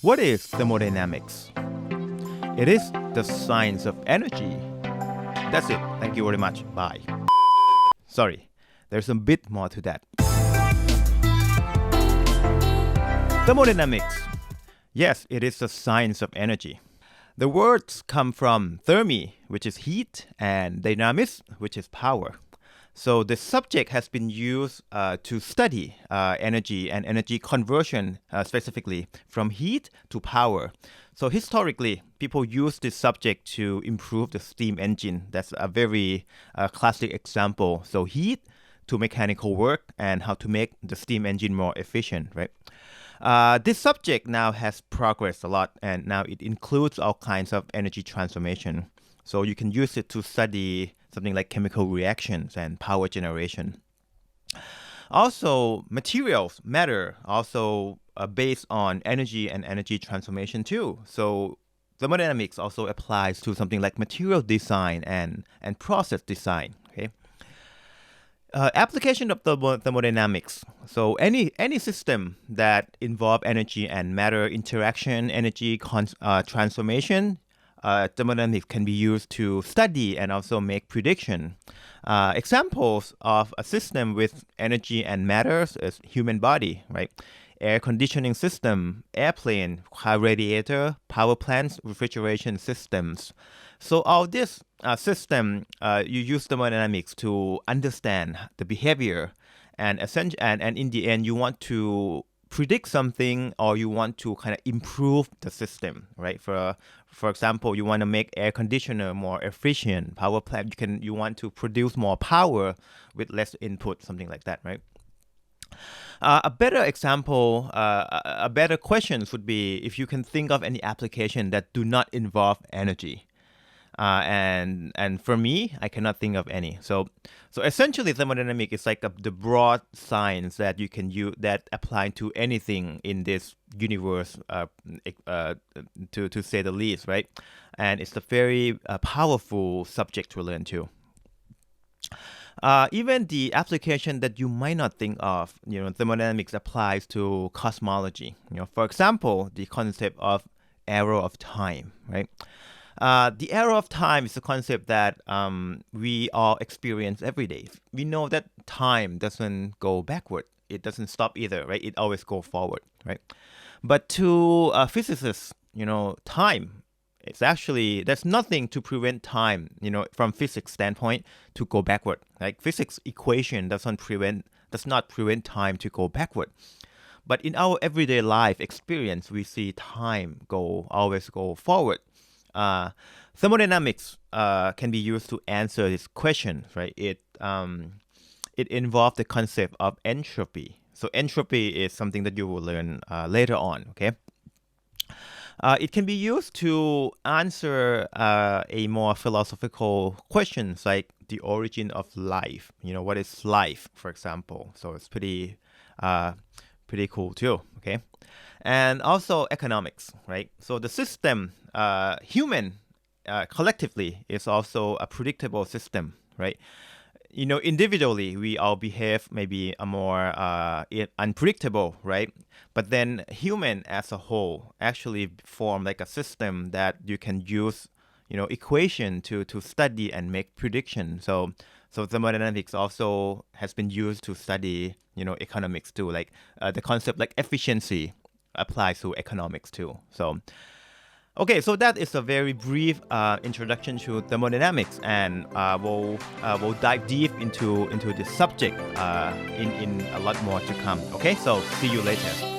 What is thermodynamics? It is the science of energy. That's it. Thank you very much. Bye. Sorry, there's a bit more to that. Thermodynamics. Yes, it is the science of energy. The words come from thermi, which is heat, and dynamics, which is power. So the subject has been used to study energy and energy conversion, specifically from heat to power. So historically, people use this subject to improve the steam engine. That's a very classic example. So heat to mechanical work and how to make the steam engine more efficient, right? This subject now has progressed a lot, and now it includes all kinds of energy transformation. So you can use it to study something like chemical reactions and power generation. Also, materials, matter, also based on energy and energy transformation too. So thermodynamics also applies to something like material design and process design. Okay. Application of thermodynamics. So any system that involve energy and matter interaction, energy transformation, thermodynamics can be used to study and also make prediction. Examples of a system with energy and matters is human body, right? Air conditioning system, airplane, car radiator, power plants, refrigeration systems. So all this system, you use thermodynamics to understand the behavior, and in the end, you want to predict something, or you want to kind of improve the system, right? For example, you want to make air conditioner more efficient, power plant, you want to produce more power with less input, something like that, right? A better example, a better question would be if you can think of any application that do not involve energy. And for me, I cannot think of any. So essentially, thermodynamics is like the broad science that you can use that apply to anything in this universe, to say the least, right? And it's a very powerful subject to learn too. Even the application that you might not think of, thermodynamics applies to cosmology. For example, the concept of arrow of time, right? The arrow of time is a concept that we all experience every day. We know that time doesn't go backward. It doesn't stop either, right? It always goes forward, right? But to physicists, time, it's actually, there's nothing to prevent time, from physics standpoint to go backward. Like physics equation does not prevent time to go backward. But in our everyday life experience, we see time always go forward. Thermodynamics can be used to answer this question, right? It involves the concept of entropy. So entropy is something that you will learn later on, okay? It can be used to answer a more philosophical questions like the origin of life. What is life, for example? So it's pretty cool too, okay? And also economics, right? So the system, human collectively is also a predictable system, right? Individually, we all behave maybe a more unpredictable, right? But then human as a whole actually form like a system that you can use, equation to study and make prediction. So thermodynamics also has been used to study, economics too. Like the concept like efficiency applies to economics too. So okay, so that is a very brief introduction to thermodynamics, and we'll dive deep into this subject in a lot more to come. Okay, so see you later.